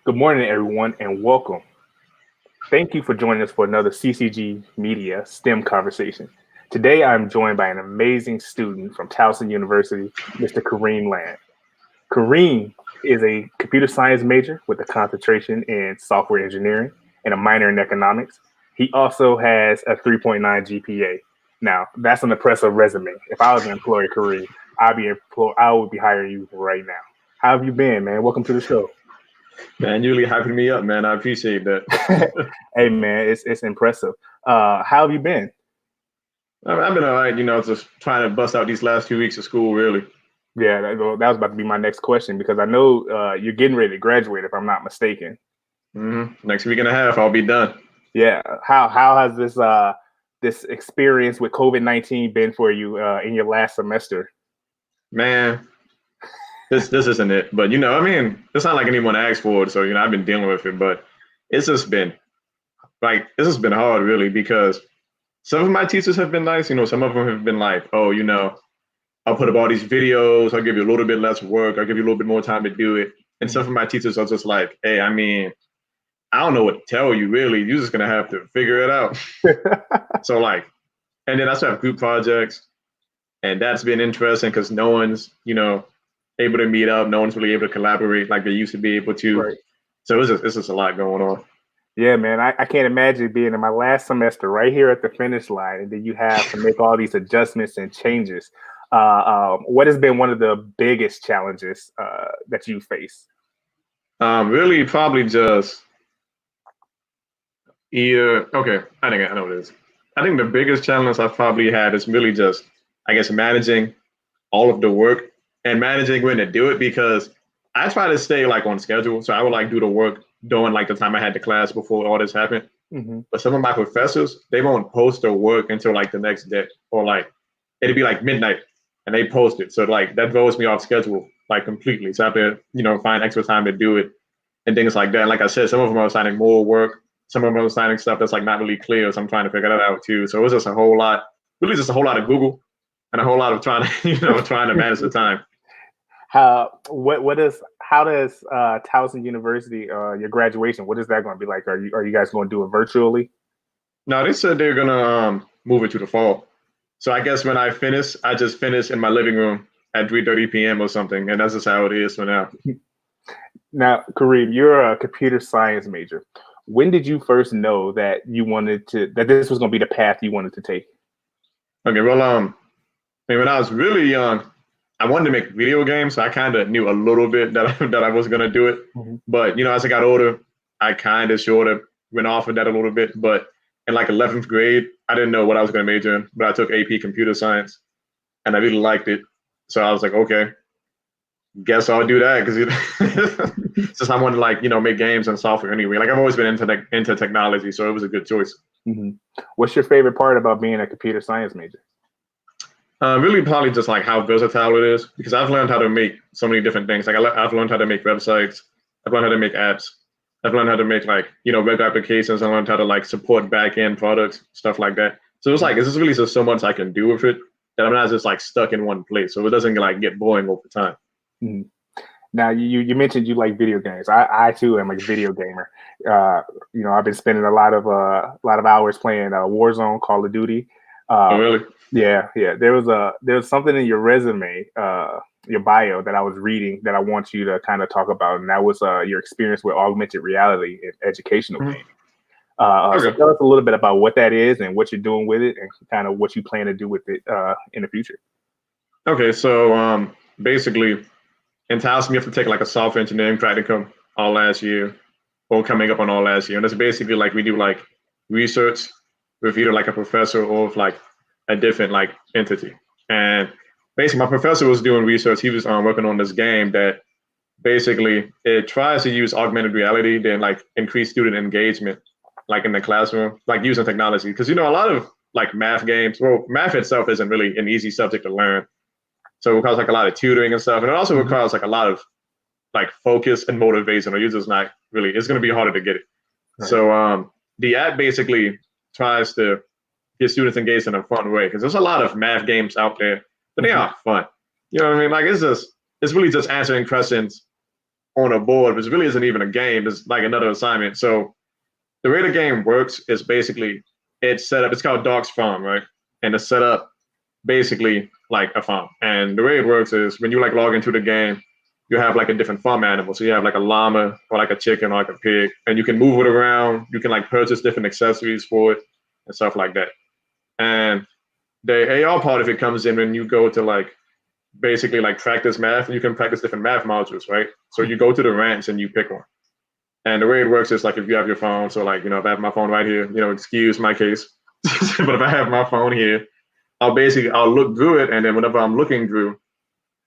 Good morning, everyone, and welcome. Thank you for joining us for another CCG Media STEM conversation. Today, I'm joined by an amazing student from Towson University, Mr. Kareem Land. Kareem is a computer science major with a concentration in software engineering and a minor in economics. He also has a 3.9 GPA. Now, that's an impressive resume. If I was an employer, Kareem, I would be hiring you right now. How have you been, man? Welcome to the show. Man, you really hyping me up, man. I appreciate that. Hey man, it's impressive. How have you been? I've been all right, just trying to bust out these last 2 weeks of school, really. Yeah, that was about to be my next question because I know you're getting ready to graduate, if I'm not mistaken. Next week and a half, I'll be done. Yeah. How has this experience with COVID-19 been for you in your last semester? Man, this isn't it. But it's not like anyone asked for it, so I've been dealing with it. But it's just been hard, really, because some of my teachers have been nice. Some of them have been like, oh, I'll put up all these videos. I'll give you a little bit less work. I'll give you a little bit more time to do it. And some of my teachers are just like, hey, I don't know what to tell you, really. You're just going to have to figure it out. So, and then I still have group projects. And that's been interesting because no one's, able to meet up. No one's really able to collaborate like they used to be able to. Right. So it's just a lot going on. Yeah, man, I can't imagine being in my last semester right here at the finish line, and then you have to make all these adjustments and changes. What has been one of the biggest challenges that you face? Really, probably just okay, I think I know what it is. I think the biggest challenge I've probably had is really just, I guess, managing all of the work and managing when to do it, because I try to stay on schedule. So I would do the work during the time I had the class before all this happened. Mm-hmm. But some of my professors, they won't post their work until the next day, or it'd be midnight and they post it. So that throws me off schedule completely. So I have to, find extra time to do it and things like that. And like I said, some of them are assigning more work. Some of them are assigning stuff that's not really clear. So I'm trying to figure that out too. So it was just a whole lot, really just a whole lot of Google and a whole lot of trying to, trying to manage the time. How does Towson University your graduation? What is that going to be like? Are you guys going to do it virtually? No, they said they're gonna move it to the fall. So I guess when I finish, I just finish in my living room at 3:30 p.m. or something, and that's just how it is for now. Now, Kareem, you're a computer science major. When did you first know that that this was going to be the path you wanted to take? Okay, well, when I was really young, I wanted to make video games, so I kind of knew a little bit that I was gonna do it. Mm-hmm. But as I got older, I kind of sort of went off of that a little bit. But in 11th grade, I didn't know what I was gonna major in, but I took AP Computer Science, and I really liked it. So I was like, okay, guess I'll do that, because since I wanted to make games and software anyway. I've always been into technology, so it was a good choice. Mm-hmm. What's your favorite part about being a computer science major? Really, probably just how versatile it is, because I've learned how to make so many different things. I've learned how to make websites. I've learned how to make apps. I've learned how to make web applications. I learned how to support back end products, stuff like that. So it's it's just really just so much I can do with it that I'm not just stuck in one place. So it doesn't get boring over time. Mm-hmm. Now you mentioned you like video games. I too am a video gamer. I've been spending a lot of hours playing Warzone, Call of Duty. Oh, really? Yeah. There was something in your resume, your bio, that I was reading that I want you to kind of talk about, and that was your experience with augmented reality in educational gaming. Okay. So tell us a little bit about what that is and what you're doing with it, and kind of what you plan to do with it in the future. Okay, so basically, in Towson, you have to take a software engineering practicum all last year, or coming up on all last year, and that's basically we do research with either a professor or with a different entity. And basically, my professor was doing research. He was working on this game that basically it tries to use augmented reality, then increase student engagement, in the classroom, using technology. Because a lot of math games, well, math itself isn't really an easy subject to learn. So it requires a lot of tutoring and stuff, and it also requires a lot of focus and motivation, or you're just not really. It's going to be harder to get it. Right. So the app basically tries to get students engaged in a fun way, because there's a lot of math games out there, but they are fun. You know what I mean? It's really just answering questions on a board, which really isn't even a game. It's like another assignment. So the way the game works is basically it's set up. It's called Dog's Farm, right? And it's set up basically like a farm. And the way it works is when you like log into the game, you have like a different farm animal. So you have like a llama or like a chicken or like a pig, and you can move it around. You can like purchase different accessories for it and stuff like that. And the AR part of it comes in when you go to like basically like practice math. You can practice different math modules, right? So you go to the ranch and you pick one. And the way it works is like if you have your phone, so like, if I have my phone right here, excuse my case, but if I have my phone here, I'll look through it, and then whenever I'm looking through,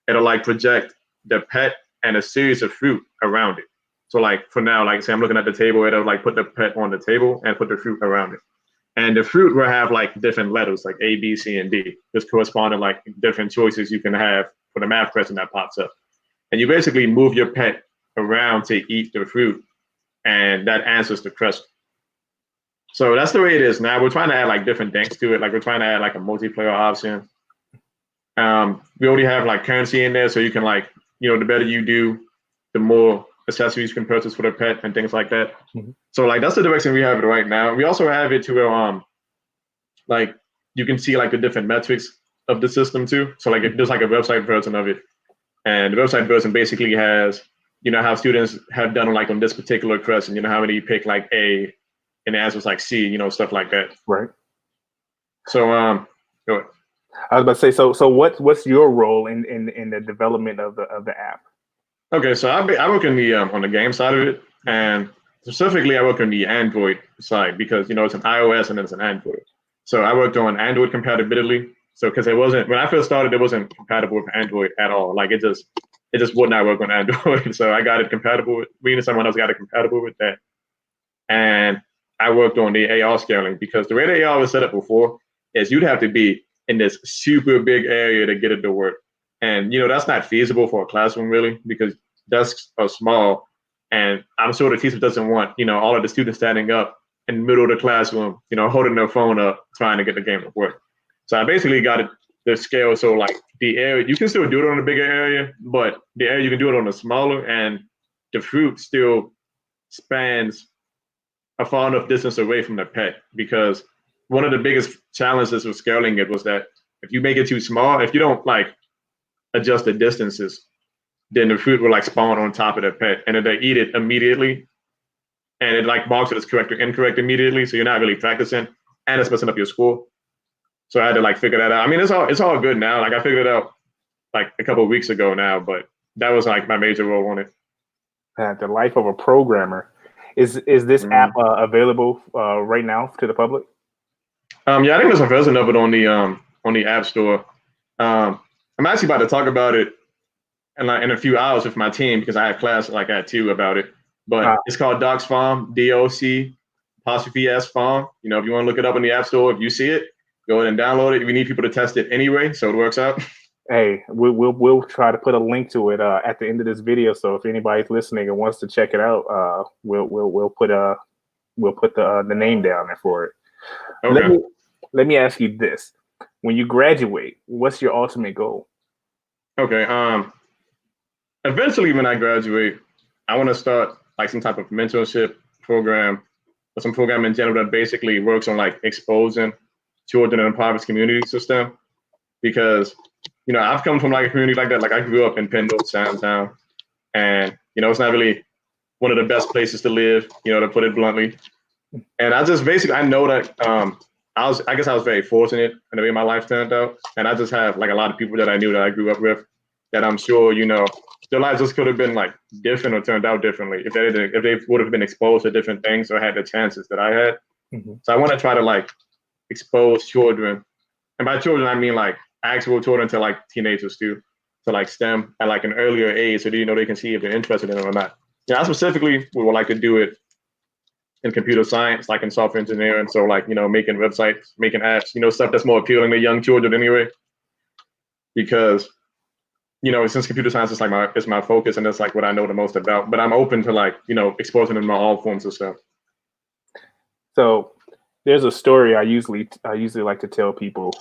it'll like project the pet and a series of fruit around it. So like for now, like say I'm looking at the table, it'll like put the pet on the table and put the fruit around it. And the fruit will have like different letters, like A, B, C, and D, just corresponding like different choices you can have for the math question that pops up. And you basically move your pet around to eat the fruit, and that answers the question. So that's the way it is now. We're trying to add like different things to it. Like we're trying to add like a multiplayer option. We already have like currency in there, so you can like, the better you do, the more accessories you can purchase for the pet and things like that. Mm-hmm. So like that's the direction we have it right now. We also have it to where like you can see like the different metrics of the system too. So like there's like a website version of it, and the website version basically has how students have done like on this particular question. How many you pick like A, and the answer's like C. Stuff like that. Right. So go ahead. I was about to say, so what's your role in the development of the app? Okay, so I work in the on the game side of it, and specifically I work on the Android side because it's an iOS and it's an Android. So I worked on Android compatibility. So because it wasn't when I first started, it wasn't compatible with Android at all. Like it just would not work on Android. So I got it compatible with me and someone else got it compatible with that. And I worked on the AR scaling because the way the AR was set up before is you'd have to be in this super big area to get it to work. And that's not feasible for a classroom really because desks are small. And I'm sure the teacher doesn't want, all of the students standing up in the middle of the classroom, holding their phone up, trying to get the game to work. So I basically got it the scale. So like the area, you can still do it on a bigger area, but the area you can do it on a smaller, and the fruit still spans a far enough distance away from the pet, because one of the biggest challenges with scaling it was that if you make it too small, if you don't like adjust the distances, then the fruit will like spawn on top of the pet, and then they eat it immediately, and it like marks it as correct or incorrect immediately. So you're not really practicing, and it's messing up your score. So I had to like figure that out. I mean, it's all good now. Like I figured it out like a couple of weeks ago now, but that was like my major role on it. The life of a programmer. Is this app available right now to the public? Yeah, I think there's a version of it on the App Store. I'm actually about to talk about it in a few hours with my team because I have class like at 2 about it. But it's called Doc's Farm, DOC''S Farm. If you want to look it up in the App Store, if you see it, go ahead and download it. We need people to test it anyway, so it works out. Hey, we'll try to put a link to it at the end of this video. So if anybody's listening and wants to check it out, we'll put the name down there for it. Okay. Let me ask you this: when you graduate, what's your ultimate goal? Okay. Eventually, when I graduate, I want to start like some type of mentorship program or some program in general that basically works on like exposing children in the private community system, because I've come from like a community like that. Like I grew up in Pendle, Soundtown, and it's not really one of the best places to live, to put it bluntly. And I just basically I know that I guess I was very fortunate in the way my life turned out, and I just have like a lot of people that I knew that I grew up with that I'm sure their lives just could have been like different or turned out differently if they would have been exposed to different things or had the chances that I had. Mm-hmm. So I want to try to like expose children, and by children I mean like actual children to like teenagers too, to like STEM at like an earlier age, so they can see if they're interested in it or not. I specifically would like to do it in computer science, like in software engineering. So like, making websites, making apps, stuff that's more appealing to young children anyway. Because, since computer science is like my focus and that's like what I know the most about, but I'm open to like, exposing them to all forms of stuff. So there's a story I usually like to tell people,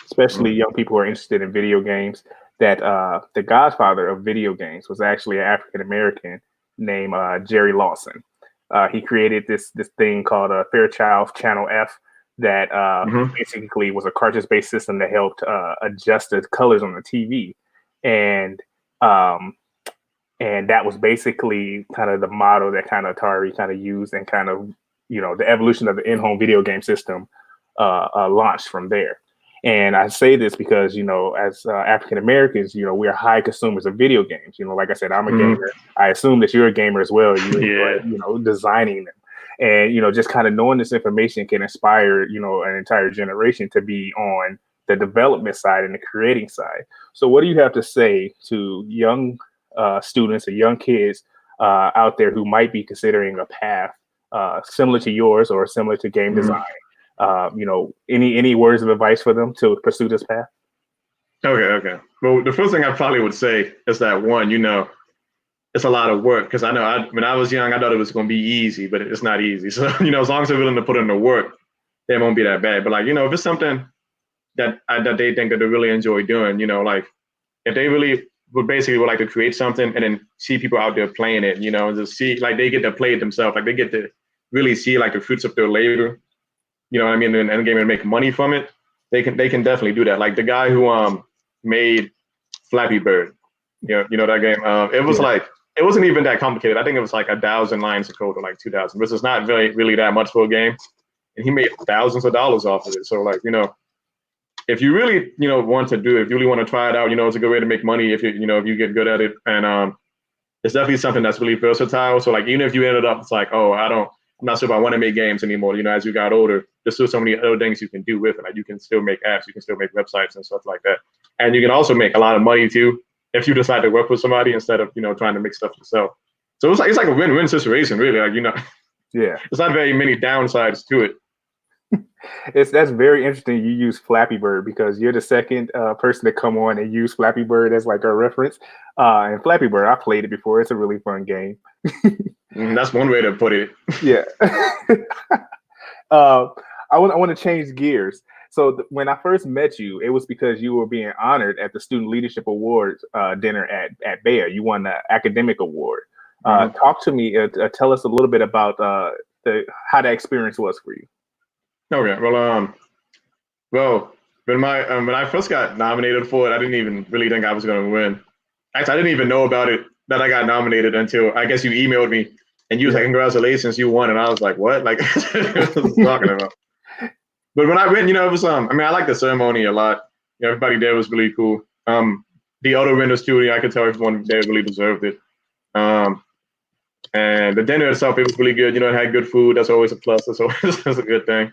especially young people who are interested in video games. that the godfather of video games was actually an African American named Jerry Lawson. He created this thing called Fairchild Channel F that Hmm. basically was a cartridge-based system that helped adjust the colors on the TV, and um, and that was basically kind of the model that kind of Atari kind of used, and kind of the evolution of the in-home video game system launched from there. And I say this because as African Americans, we're high consumers of video games. Like I said, I'm a Hmm. gamer. I assume that you're a gamer as well. You enjoy Yeah. designing them, and just kind of knowing this information can inspire an entire generation to be on the development side and the creating side. So what do you have to say to young students or young kids out there who might be considering a path similar to yours or similar to game design? Hmm. Any words of advice for them to pursue this path? Okay, okay. Well, the first thing I probably would say is that one, it's a lot of work because I know when I was young, I thought it was going to be easy, but it's not easy. So, as long as they're willing to put in the work, it won't be that bad. But like, if it's something that they think that they really enjoy doing, like if they really would like to create something and then see people out there playing it, and just see like they get to play it themselves, like they get to really see like the fruits of their labor, what I mean, and game and make money from it. They can definitely do that. Like the guy who made Flappy Bird, that game. It was Yeah, like it wasn't even that complicated. I think it was like 1,000 lines of code or like 2,000, which is not really that much for a game. And he made thousands of dollars off of it. So like if you really want to do it, if you really want to try it out, it's a good way to make money if if you get good at it. And it's definitely something that's really versatile. So like even if you ended up, it's like, oh, I'm not sure if I want to make games anymore. As you got older, there's still so many other things you can do with it. Like you can still make apps, you can still make websites and stuff like that. And you can also make a lot of money too if you decide to work with somebody instead of trying to make stuff yourself. So it's like a win-win situation, really. Like yeah. there's not very many downsides to it. That's very interesting. You use Flappy Bird because you're the second person to come on and use Flappy Bird as like a reference. And Flappy Bird, I played it before. It's a really fun game. That's one way to put it. Yeah. uh, I want to change gears. So when I first met you, it was because you were being honored at the Student Leadership Awards dinner at Bayer. You won the academic award. Talk to me. Tell us a little bit about how that experience was for you. Okay. Well, when I first got nominated for it, I didn't even really think I was going to win. Actually, I didn't even know about it that I got nominated until I guess you emailed me and you was Yeah. like, "Congratulations, you won!" And I was like, "What? Like, what was talking about?" But when I went, it was I mean, I liked the ceremony a lot. Everybody there was really cool. The other winners too, I could tell everyone there really deserved it. Um, and the dinner itself, it was really good. It had good food. That's always a plus. That's always that's a good thing.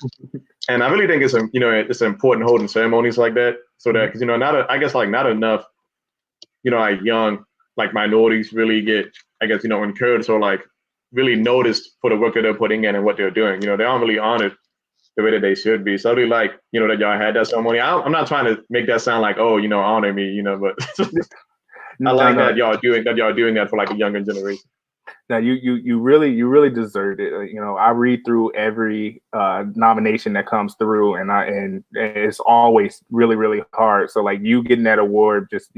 And I really think it's important holding ceremonies like that so that because I guess like not enough like young like minorities really get I guess encouraged or like really noticed for the work that they're putting in and what they're doing. They aren't really honored the way that they should be. So I really like that y'all had that ceremony. I'm not trying to make that sound like honor me but I No, like no. that y'all doing that for like a younger generation. Now you really deserved it. I read through every nomination that comes through, and it's always really hard. So like you getting that award just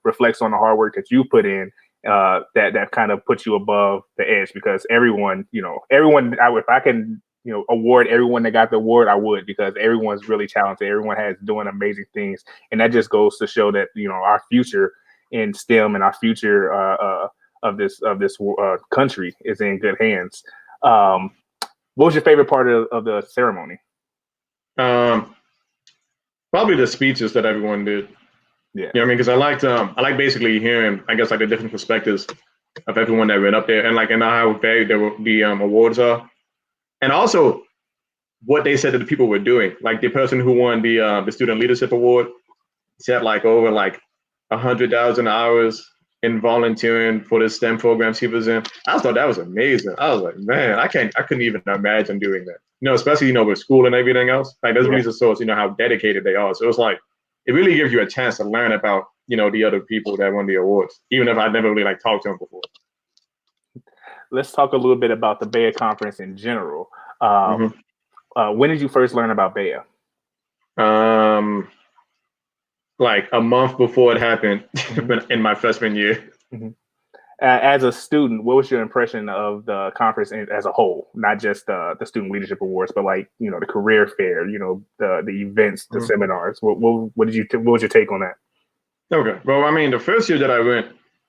reflects on the hard work that you put in. That kind of puts you above the edge because everyone. If I can award everyone that got the award, I would because everyone's really talented. Everyone has doing amazing things, and that just goes to show that our future in STEM and our future of this country is in good hands. What was your favorite part of the ceremony? Um, Probably the speeches that everyone did. Yeah, I mean, because I like basically hearing, I guess, like the different perspectives of everyone that went up there, and how varied the awards are, and also what they said that the people were doing. Like the person who won the student leadership award said like over like 100,000 hours in volunteering for the STEM programs he was in. I thought that was amazing. I was like, man, I couldn't even imagine doing that. Especially with school and everything else. Like this yeah. really just shows how dedicated they are. So it's like it really gives you a chance to learn about the other people that won the awards, even if I'd never really like talked to them before. Let's talk a little bit about the Baya conference in general. Hmm. When did you first learn about Baya? Um, like a month before it happened Mhm. in my freshman year. Mhm. As a student, what was your impression of the conference as a whole? Not just the student leadership awards, but like the career fair, the events, the Mhm. seminars. What did you what was your take on that? Okay. Well, I mean, the first year that I went,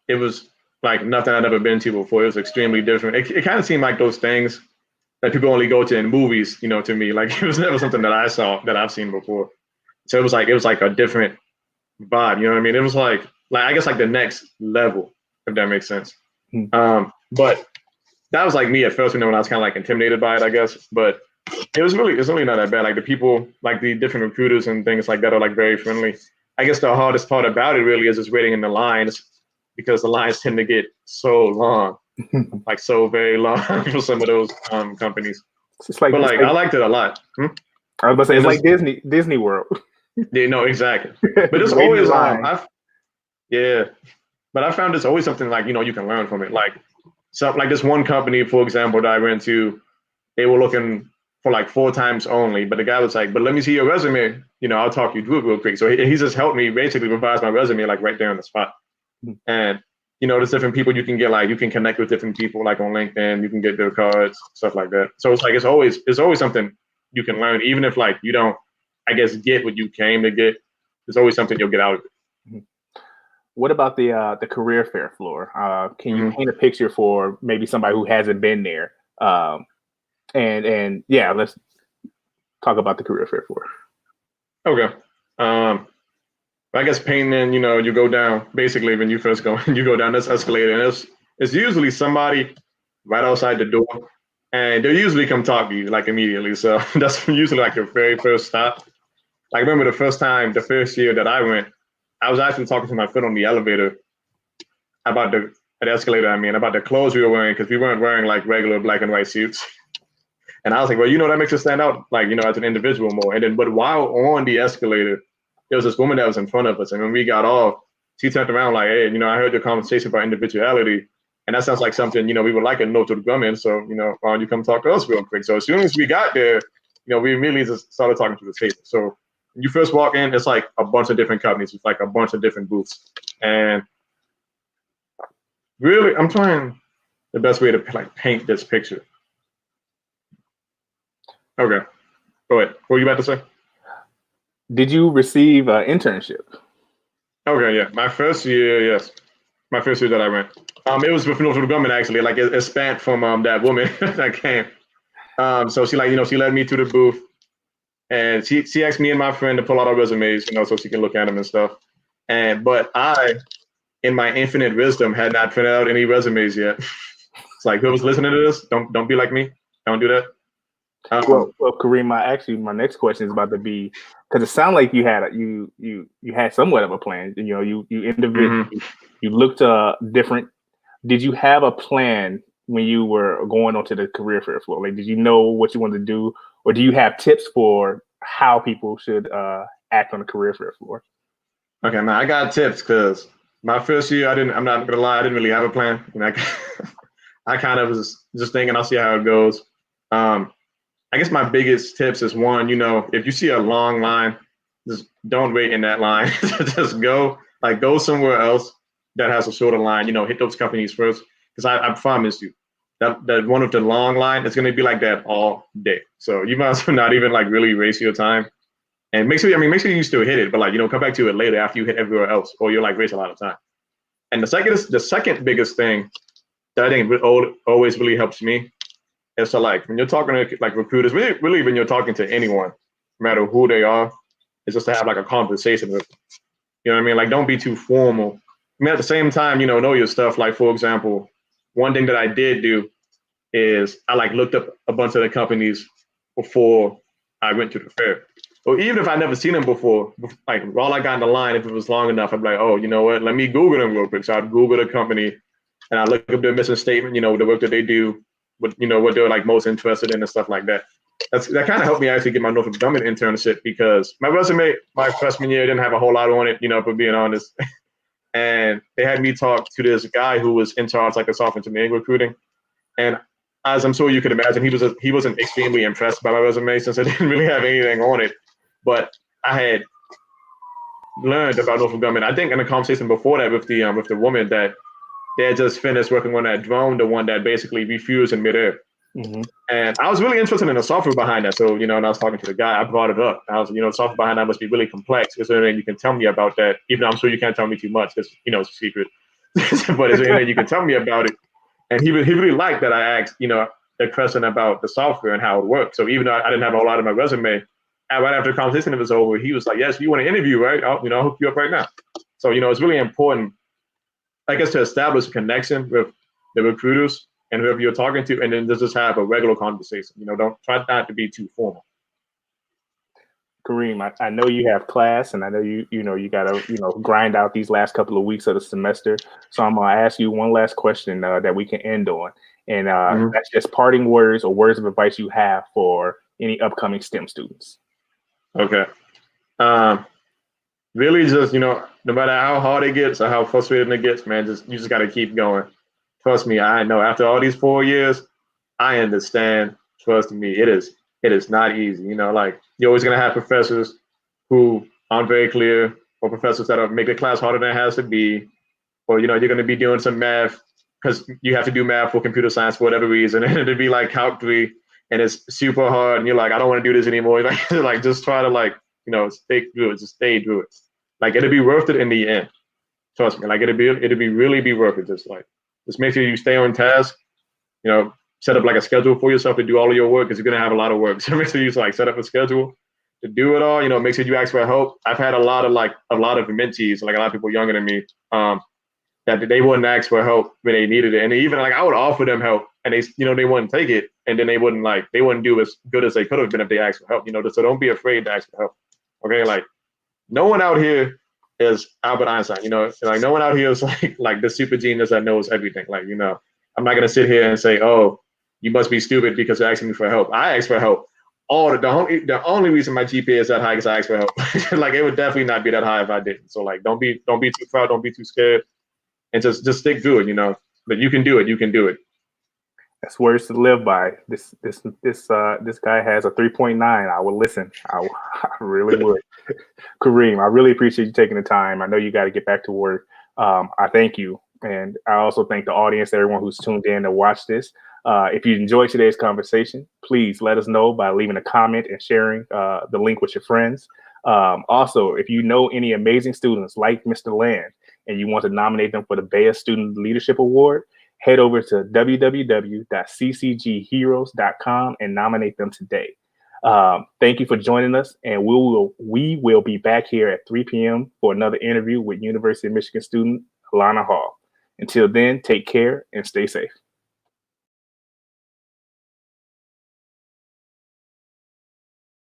it was like nothing I'd ever been to before. It was extremely different. It kind of seemed like those things that people only go to in movies, to me. Like it was never something that I saw that I've seen before. So it was like a different vibe. You know what I mean? It was like I guess like the next level, if that makes sense. Hmm. But that was like me at first, when I was kind of like intimidated by it, I guess. But it's really not that bad. Like the people, like the different recruiters and things like that are like very friendly. I guess the hardest part about it really is just waiting in the lines, because the lines tend to get so long, like so very long for some of those companies. It's like But it's like like I liked it a lot. I was gonna say it's And like it's Disney World. yeah, no, exactly. But it's Waiting in always line. I've yeah. But I found there's always something like you can learn from it. Like like this one company, for example, that I went to, they were looking for like 4 times only, but the guy was like, "But let me see your resume. I'll talk you through it real quick." So he just helped me basically revise my resume like right there on the spot. And there's different people you can get, like you can connect with different people like on LinkedIn, you can get their cards, stuff like that. So it's like it's always something you can learn, even if like you don't, I guess, get what you came to get. There's always something you'll get out of it. What about the career fair floor? Can you Mm-hmm. paint a picture for maybe somebody who hasn't been there? And yeah, let's talk about the career fair floor. Okay. Um, I guess painting, you go down basically when you first go, you go down this escalator, and it's usually somebody right outside the door, and they'll usually come talk to you like immediately. So that's usually like your very first stop. Like, I remember the first year that I went, I was actually talking to my friend on the elevator about the escalator. I mean, about the clothes we were wearing, because we weren't wearing like regular black and white suits. And I was like, well, that makes us stand out, like, as an individual more. And then, but while on the escalator, there was this woman that was in front of us. And when we got off, she turned around like, hey, I heard your conversation about individuality. And that sounds like something, we would like a note to come in. So, why don't you come talk to us real quick? So as soon as we got there, we immediately just started talking to the table. So when you first walk in, it's like a bunch of different companies. It's like a bunch of different booths. And really, I'm trying the best way to like paint this picture. Okay, go ahead. What were you about to say? Did you receive an internship? Okay, yeah. My first year, yes. My first year that I went. It was with Northrop Grumman actually. Like it spanned from that woman that came. So she she led me to the booth, and she asked me and my friend to pull out our resumes, so she can look at them and stuff. But I, in my infinite wisdom, had not printed out any resumes yet. It's like, whoever's listening to this, don't be like me. Don't do that. Well, Kareem, my next question is about to be, because it sounded like you had somewhat of a plan. Mhm. You looked different. Did you have a plan when you were going onto the career fair floor? Like, did you know what you wanted to do, or do you have tips for how people should act on the career fair floor? Okay, man, I got tips because my first year, I didn't. I'm not gonna lie, I didn't really have a plan. I kind of was just thinking, I'll see how it goes. Um, I guess my biggest tips is one, if you see a long line, just don't wait in that line. Just go somewhere else that has a shorter line. Hit those companies first, because I promise you that one of the long line is going to be like that all day. So you might as well not even like really waste your time. And make sure you still hit it, but like come back to it later after you hit everywhere else, or you're like waste a lot of time. And the second biggest thing that I think always really helps me. And so, like, when you're talking to like recruiters, really when you're talking to anyone, no matter who they are, it's just to have like a conversation with them. You know what I mean? Like, don't be too formal. I mean, at the same time, know your stuff. Like, for example, one thing that I did do is I like looked up a bunch of the companies before I went to the fair. Or even if I never seen them before, like while I got in the line, if it was long enough, I'd be like, oh, you know what? Let me Google them real quick. So I'd Google the company, and I look up their mission statement, the work that they do, what they're like most interested in and stuff like that. That kind of helped me actually get my Northrop Grumman internship, because my resume my freshman year didn't have a whole lot on it, for being honest. And they had me talk to this guy who was in charge like of software engineering recruiting. And as I'm sure you could imagine, he wasn't extremely impressed by my resume, since I didn't really have anything on it. But I had learned about Northrop Grumman. I think in the conversation before that with the woman that they had just finished working on that drone, the one that basically refused in midair. Mm-hmm. And I was really interested in the software behind that. So, when I was talking to the guy, I brought it up. I was, the software behind that must be really complex. Is there anything you can tell me about that? Even though I'm sure you can't tell me too much because, it's a secret. But is there anything you can tell me about it? And he really liked that I asked, the question about the software and how it works. So even though I didn't have a lot of my resume, right after the conversation was over, he was like, yes, you want to interview, right? I'll hook you up right now. So, it's really important, I guess, to establish a connection with the recruiters and whoever you're talking to, and then just have a regular conversation. Don't try not to be too formal. Kareem, I know you have class, and I know you gotta grind out these last couple of weeks of the semester. So I'm gonna ask you one last question that we can end on, and that's just parting words or words of advice you have for any upcoming STEM students. Okay. Really, just no matter how hard it gets or how frustrating it gets, man, you just gotta keep going. Trust me, I know. After all these 4 years, I understand. Trust me, it is not easy. Like you're always gonna have professors who aren't very clear, or professors that make the class harder than it has to be, or you're gonna be doing some math because you have to do math for computer science for whatever reason, and it'd be like Calc 3, and it's super hard, and you're like, I don't want to do this anymore. Like just try to stay through it, just stay through it. Like it'll be worth it in the end. Trust me. Like it'll be really be worth it. Just make sure you stay on task. Set up like a schedule for yourself to do all of your work because you're gonna have a lot of work. So make sure you set up a schedule to do it all. Make sure you ask for help. I've had a lot of mentees, like a lot of people younger than me, that they wouldn't ask for help when they needed it, and even I would offer them help, and they wouldn't take it, and then they wouldn't do as good as they could have been if they asked for help. So don't be afraid to ask for help. Okay, no one out here is Albert Einstein. No one out here is like the super genius that knows everything. I'm not gonna sit here and say, oh, you must be stupid because you're asking me for help. I ask for help. The only reason my GPA is that high is I ask for help. It would definitely not be that high if I didn't. So don't be too proud, don't be too scared, and just stick through it. But you can do it. You can do it. That's words to live by. This guy has a 3.9. I would listen. I really would. Kareem, I really appreciate you taking the time. I know you got to get back to work. I thank you. And I also thank the audience, everyone who's tuned in to watch this. If you enjoyed today's conversation, please let us know by leaving a comment and sharing the link with your friends. Also, if you know any amazing students like Mr. Land and you want to nominate them for the Bay Student Leadership Award, head over to www.ccgheroes.com and nominate them today. Thank you for joining us, and we will be back here at 3 p.m. for another interview with University of Michigan student Alana Hall. Until then, take care and stay safe.